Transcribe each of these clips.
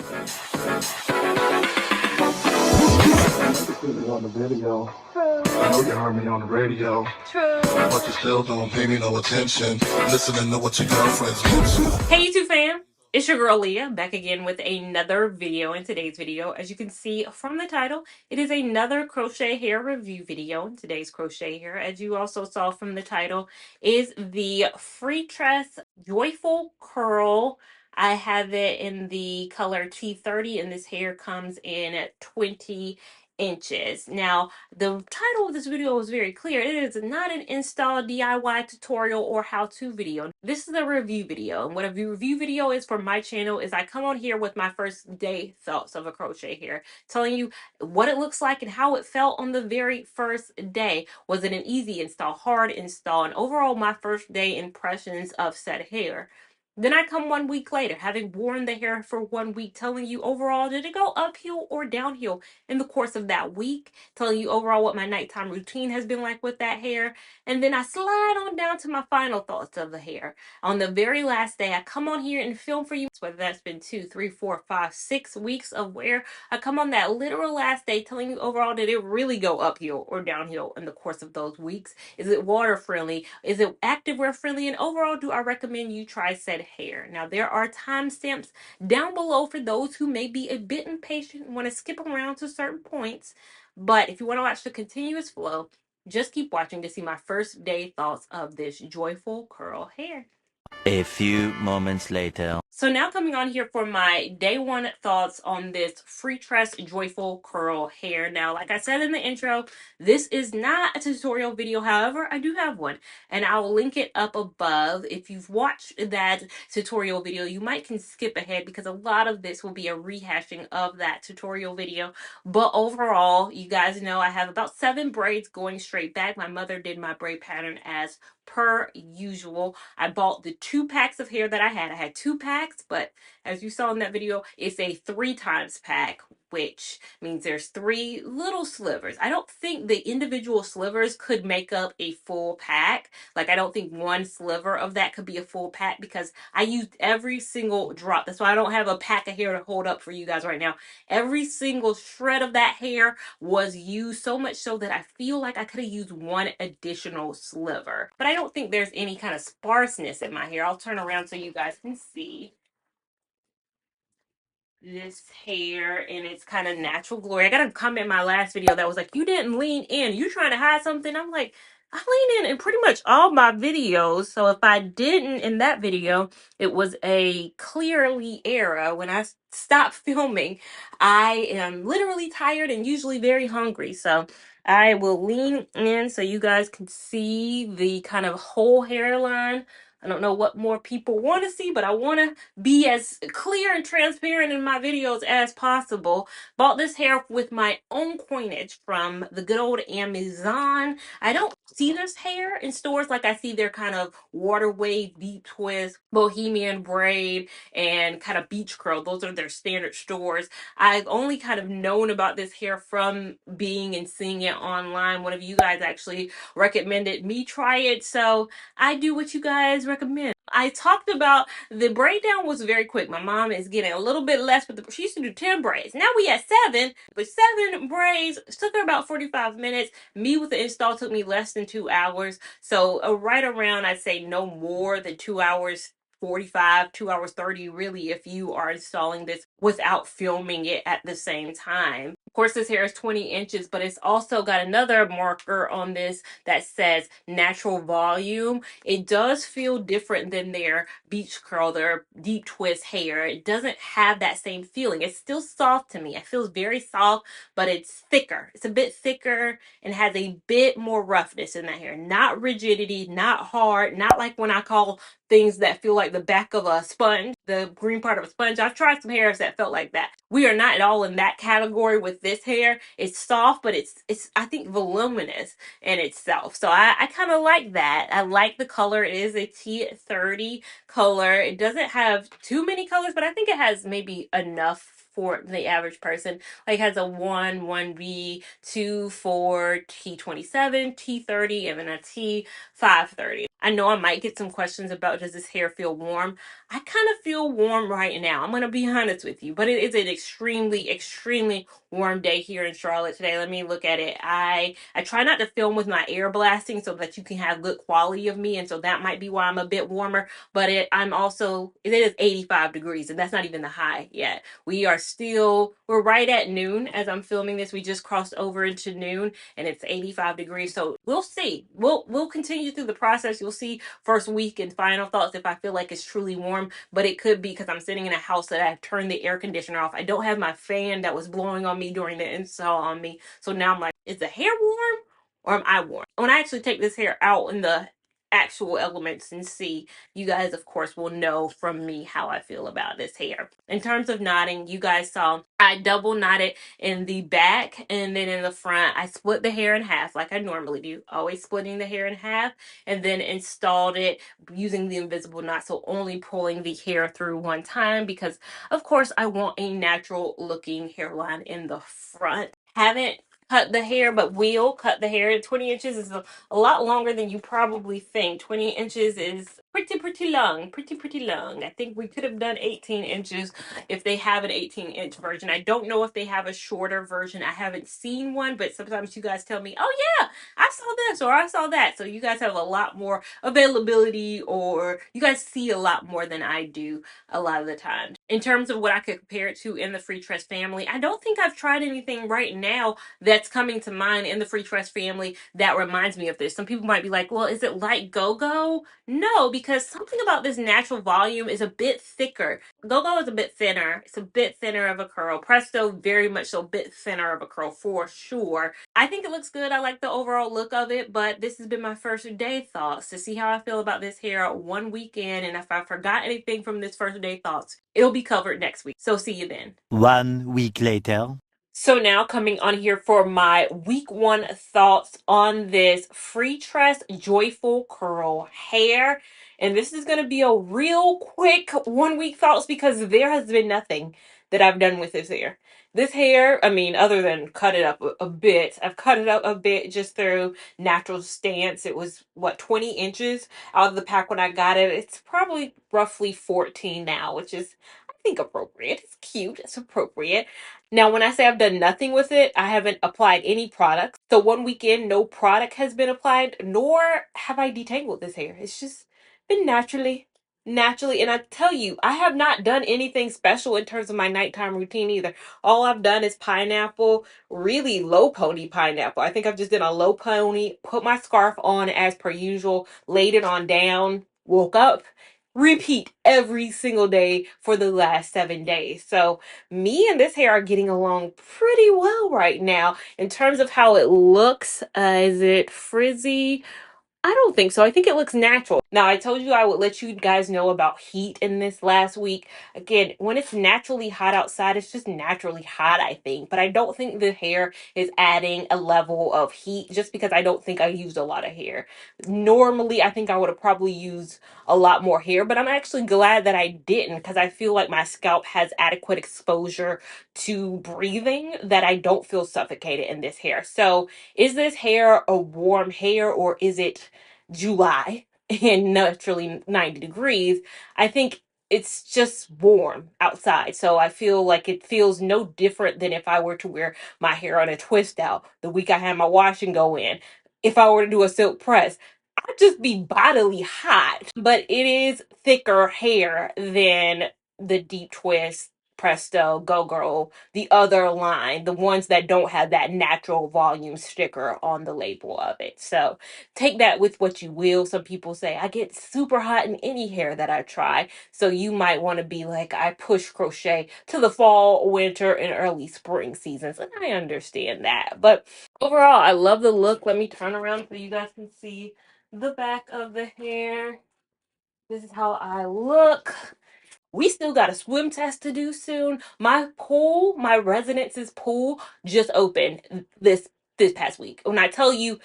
On the video. I know you heard me on the radio. But you still don't pay me no attention. Listening to what your girlfriend's mention. Hey YouTube fam, it's your girl Leah back again with another video. In today's video, as you can see from the title, it is another crochet hair review video. In today's crochet hair, as you also saw from the title, is the Freetress Joyful Curl. I have it in the color T30 and this hair comes in at 20 inches. Now, the title of this video is very clear. It is not an install DIY tutorial or how-to video. This is a review video. And what a review video is for my channel is I come on here with my first day thoughts of a crochet hair, telling you what it looks like and how it felt on the very first day. Was it an easy install, hard install, and overall my first day impressions of said hair. Then I come 1 week later, having worn the hair for 1 week, telling you overall, did it go uphill or downhill in the course of that week, telling you overall what my nighttime routine has been like with that hair. And then I slide on down to my final thoughts of the hair. On the very last day, I come on here and film for you, whether that's been 2, 3, 4, 5, 6 weeks of wear. I come on that literal last day telling you overall, did it really go uphill or downhill in the course of those weeks? Is it water friendly? Is it activewear friendly? And overall, do I recommend you try said hair? Now, there are timestamps down below for those who may be a bit impatient and want to skip around to certain points. But if you want to watch the continuous flow, just keep watching to see my first day thoughts of this joyful curl hair. A few moments later. So now coming on here for my day one thoughts on this Freetress Joyful Curl hair. Now, like I said in the intro, this is not a tutorial video. However, I do have one and I'll link it up above. If you've watched that tutorial video, you might can skip ahead because a lot of this will be a rehashing of that tutorial video. But overall, you guys know I have about 7 braids going straight back. My mother did my braid pattern as per usual. I bought the 2 packs of hair that I had. I had 2 packs, but as you saw in that video, it's a 3 times pack, which means there's 3 little slivers. I don't think the individual slivers could make up a full pack. Like, I don't think one sliver of that could be a full pack because I used every single drop. That's why I don't have a pack of hair to hold up for you guys right now. Every single shred of that hair was used, so much so that I feel like I could have used 1 additional sliver. But I don't think there's any kind of sparseness in my hair. I'll turn around so you guys can see this hair in its kind of natural glory. I got a comment in my last video that was like, you didn't lean in. You trying to hide something? I'm like, I lean in pretty much all my videos. So if I didn't in that video, it was a clearly error. When I stopped filming, I am literally tired and usually very hungry. So I will lean in so you guys can see the kind of whole hairline. I don't know what more people want to see, but I want to be as clear and transparent in my videos as possible. Bought this hair with my own coinage from the good old Amazon. I don't see this hair in stores like I see their kind of water wave, deep twist, bohemian braid, and kind of beach curl. Those are their standard stores. I've only kind of known about this hair from being and seeing it online. One of you guys actually recommended me try it, so I do what you guys recommend. I talked about the braid down was very quick. My mom is getting a little bit less, but she used to do 10 braids. Now we at 7, but 7 braids took her about 45 minutes. Me with the install took me less than 2 hours. So right around, I'd say no more than 2 hours 45, 2 hours 30, really, if you are installing this without filming it at the same time. Of course, this hair is 20 inches, but it's also got another marker on this that says natural volume. It does feel different than their beach curl, their deep twist hair. It doesn't have that same feeling. It's still soft to me. It feels very soft, but it's thicker. It's a bit thicker and has a bit more roughness in that hair. Not rigidity, not hard, not like when I call things that feel like the back of a sponge, the green part of a sponge. I've tried some hairs that felt like that. We are not at all in that category with this hair. It's soft, but it's I think voluminous in itself. So I kind of like that. I like the color. It is a T30 color. It doesn't have too many colors, but I think it has maybe enough for the average person. Like has a 1, 1B, 2, 4, T27, T30, and then a T530. I know I might get some questions about does this hair feel warm? I kind of feel warm right now. I'm going to be honest with you, but it is an extremely, extremely warm day here in Charlotte today. Let me look at it. I try not to film with my air blasting so that you can have good quality of me, and so that might be why I'm a bit warmer. But it is 85 degrees, and that's not even the high yet. We're right at noon as I'm filming this. We just crossed over into noon, and it's 85 degrees. So we'll see. We'll continue through the process. You'll see first week and final thoughts if I feel like it's truly warm, but it could be because I'm sitting in a house that I've turned the air conditioner off. I don't have my fan that was blowing on me during the install on me. So now I'm like, is the hair warm or am I warm? When I actually take this hair out in the actual elements and see, you guys of course will know from me how I feel about this hair. In terms of knotting, you guys saw I double knotted in the back, and then in the front I split the hair in half like I normally do, always splitting the hair in half, and then installed it using the invisible knot, so only pulling the hair through one time because of course I want a natural looking hairline in the front. Haven't cut the hair, but will cut the hair. 20 inches is a lot longer than you probably think. 20 inches is pretty long, pretty long. I think we could have done 18 inches if they have an 18-inch version. I don't know if they have a shorter version. I haven't seen one, but sometimes you guys tell me, oh yeah, I saw this or I saw that. So you guys have a lot more availability, or you guys see a lot more than I do a lot of the time. In terms of what I could compare it to in the Freetress family, I don't think I've tried anything right now that's coming to mind in the Freetress family that reminds me of this. Some people might be like, well, is it like Go-Go? No, because something about this natural volume is a bit thicker. Go-Go is a bit thinner. It's a bit thinner of a curl. Presto, very much so, a bit thinner of a curl for sure. I think it looks good. I like the overall look of it, but this has been my first day thoughts to see how I feel about this hair 1 week in, and if I forgot anything from this first day thoughts, it'll be covered next week. So see you then. 1 week later. So now coming on here for my week 1 thoughts on this Freetress Joyful Curl hair. And this is going to be a real quick 1 week thoughts because there has been nothing that I've done with this hair. This hair, I mean, other than cut it up a bit, I've cut it up a bit just through natural stance. It was, what, 20 inches out of the pack when I got it. It's probably roughly 14 now, which is, I think, appropriate. It's cute. It's appropriate. Now, when I say I've done nothing with it, I haven't applied any products. So 1 weekend, no product has been applied, nor have I detangled this hair. It's just been naturally. And I tell you, I have not done anything special in terms of my nighttime routine either. All I've done is pineapple, really low pony pineapple. I think I've just done a low pony, put my scarf on as per usual, laid it on down, woke up, repeat every single day for the last 7 days. So me and this hair are getting along pretty well right now. In terms of how it looks, is it frizzy? I don't think so. I think it looks natural. Now, I told you I would let you guys know about heat in this last week. Again, when it's naturally hot outside, it's just naturally hot, I think. But I don't think the hair is adding a level of heat just because I don't think I used a lot of hair. Normally, I think I would have probably used a lot more hair, but I'm actually glad that I didn't because I feel like my scalp has adequate exposure to breathing that I don't feel suffocated in this hair. So is this hair a warm hair, or is it July and naturally 90 degrees? I think it's just warm outside. So I feel like it feels no different than if I were to wear my hair on a twist out the week I had my wash and go in. If I were to do a silk press, I'd just be bodily hot. But it is thicker hair than the deep twist, Presto, Go Girl, the other line, the ones that don't have that natural volume sticker on the label of it. So take that with what you will. Some people say I get super hot in any hair that I try. So you might want to be like, I push crochet to the fall, winter, and early spring seasons. And I understand that. But overall, I love the look. Let me turn around so you guys can see the back of the hair. This is how I look. We still got a swim test to do soon. My pool, my residence's pool, just opened this past week. When I tell you,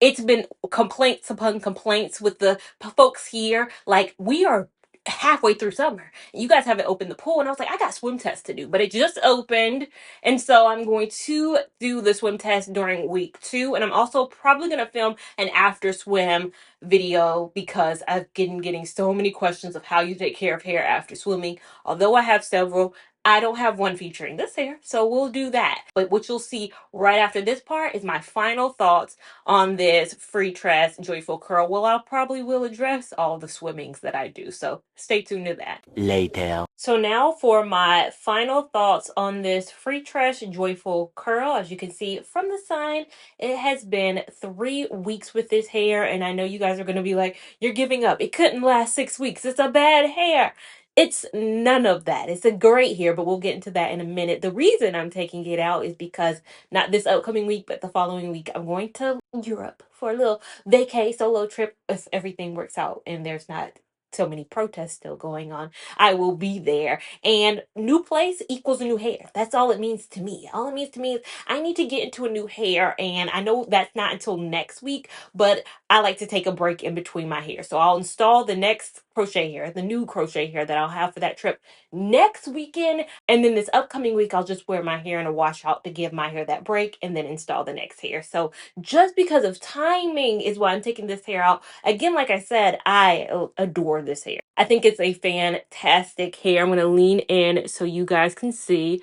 it's been complaints upon complaints with the folks here. Like, we are halfway through summer. You guys haven't opened the pool. And I was like, I got swim tests to do, but it just opened. And so I'm going to do the swim test during week 2. And I'm also probably going to film an after swim video because I've been getting so many questions of how you take care of hair after swimming. Although I have several, I don't have one featuring this hair, so we'll do that. But what you'll see right after this part is my final thoughts on this Freetress Joyful Curl. Well, I'll probably will address all the swimmings that I do, so stay tuned to that. Later. So now for my final thoughts on this Freetress Joyful Curl. As you can see from the sign, it has been 3 weeks with this hair, and I know you guys are going to be like, you're giving up. It couldn't last 6 weeks. It's a bad hair. It's none of that. It's a great hair, but we'll get into that in a minute. The reason I'm taking it out is because not this upcoming week, but the following week, I'm going to Europe for a little vacay solo trip if everything works out and there's not so many protests still going on. I will be there. And new place equals new hair. That's all it means to me. All it means to me is I need to get into a new hair. And I know that's not until next week, but I like to take a break in between my hair. So I'll install the next crochet hair, the new crochet hair that I'll have for that trip next weekend. And then this upcoming week, I'll just wear my hair in a washout to give my hair that break and then install the next hair. So just because of timing is why I'm taking this hair out. Again, like I said, I adore this hair. I think it's a fantastic hair. I'm going to lean in so you guys can see.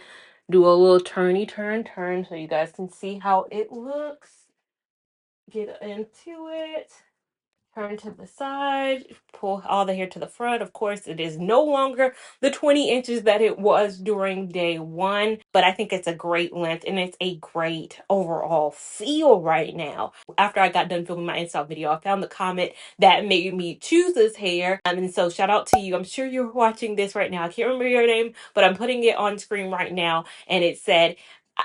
Do a little turn so you guys can see how it looks. Get into it. Turn to the side, pull all the hair to the front. Of course, it is no longer the 20 inches that it was during day 1, but I think it's a great length and it's a great overall feel right now. After I got done filming my install video, I found the comment that made me choose this hair. And so shout out to you. I'm sure you're watching this right now. I can't remember your name, but I'm putting it on screen right now. And it said,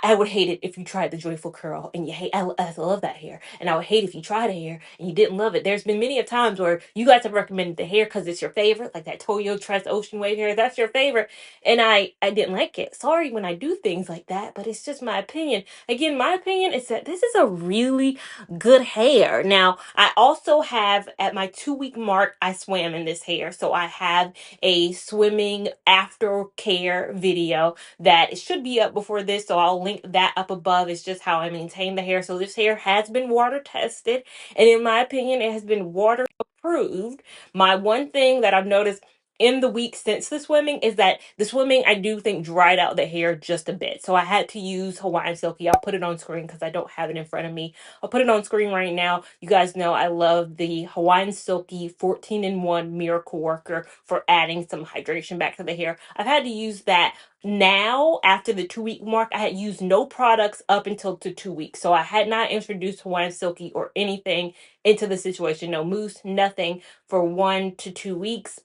I would hate it if you tried the Joyful Curl and you hate. I love that hair, and I would hate if you tried a hair and you didn't love it. There's been many a times where you guys have recommended the hair because it's your favorite, like that Toyo Tress Ocean Wave hair. That's your favorite, and I didn't like it. Sorry when I do things like that, but it's just my opinion. Again, my opinion is that this is a really good hair. Now, I also have at my 2-week mark, I swam in this hair, so I have a swimming aftercare video that it should be up before this, so I'll link that up above. It's just how I maintain the hair. So this hair has been water tested, and in my opinion, it has been water approved. My one thing that I've noticed in the week since the swimming is that the swimming, I do think, dried out the hair just a bit. So I had to use Hawaiian Silky. I'll put it on screen because I don't have it in front of me. I'll put it on screen right now. You guys know I love the Hawaiian Silky 14-in-1 Miracle Worker for adding some hydration back to the hair. I've had to use that now. After the 2-week mark, I had used no products up until the 2 weeks. So I had not introduced Hawaiian Silky or anything into the situation. No mousse, nothing for 1 to 2 weeks.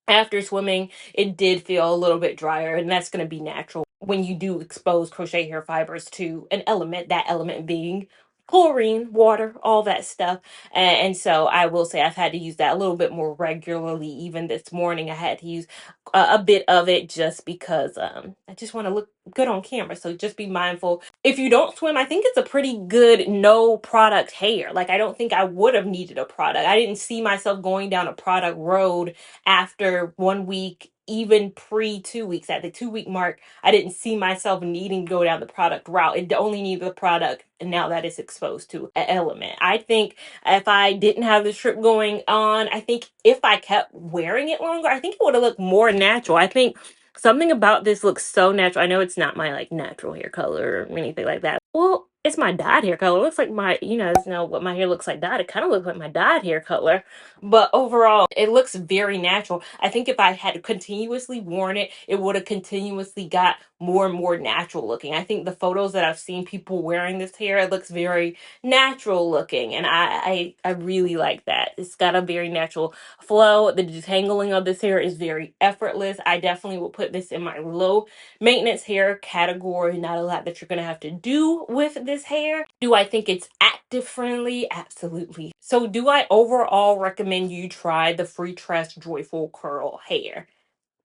After swimming, it did feel a little bit drier, and that's going to be natural when you do expose crochet hair fibers to an element, that element being chlorine, water, all that stuff. And so I will say I've had to use that a little bit more regularly. Even this morning, I had to use a bit of it just because I just want to look good on camera. So just be mindful. If you don't swim, I think it's a pretty good no product hair. Like, I don't think I would have needed a product. I didn't see myself going down a product road after 1 week, even pre 2 weeks. At the 2-week mark, I didn't see myself needing to go down the product route. It only needed the product and now that it's exposed to an element. I think if I didn't have the trip going on, I think if I kept wearing it longer, I think it would have looked more natural. I think something about this looks so natural. I know it's not my like natural hair color or anything like that. Well, it's my dyed hair color. It looks like my, you guys know what my hair looks like dyed. It kind of looks like my dyed hair color. But overall, it looks very natural. I think if I had continuously worn it, it would have continuously got more and more natural looking. I think the photos that I've seen people wearing this hair, it looks very natural looking. And I really like that. It's got a very natural flow. The detangling of this hair is very effortless. I definitely will put this in my low maintenance hair category. Not a lot that you're going to have to do with this hair. Do I think it's active friendly? Absolutely. So do I overall recommend you try the Freetress Joyful Curl hair?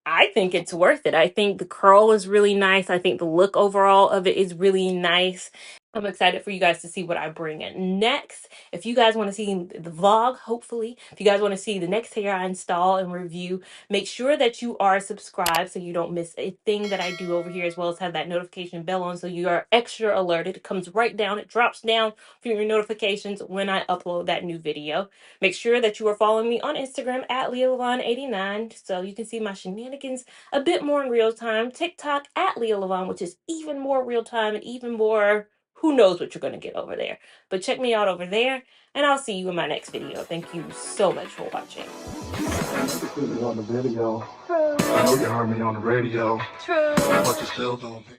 I think it's worth it. I think the curl is really nice. I think the look overall of it is really nice. I'm excited for you guys to see what I bring in next. If you guys want to see the vlog, hopefully, if you guys want to see the next hair I install and review, make sure that you are subscribed so you don't miss a thing that I do over here, as well as have that notification bell on so you are extra alerted. It comes right down, it drops down for your notifications when I upload that new video. Make sure that you are following me on Instagram at LeahLavon89 so you can see my shenanigans a bit more in real time. TikTok at Leah Lavon, which is even more real time and even more who knows what you're going to get over there. But check me out over there, and I'll see you in my next video. Thank you so much for watching. On the video. True. I know you heard me on the radio. True. But you still don't.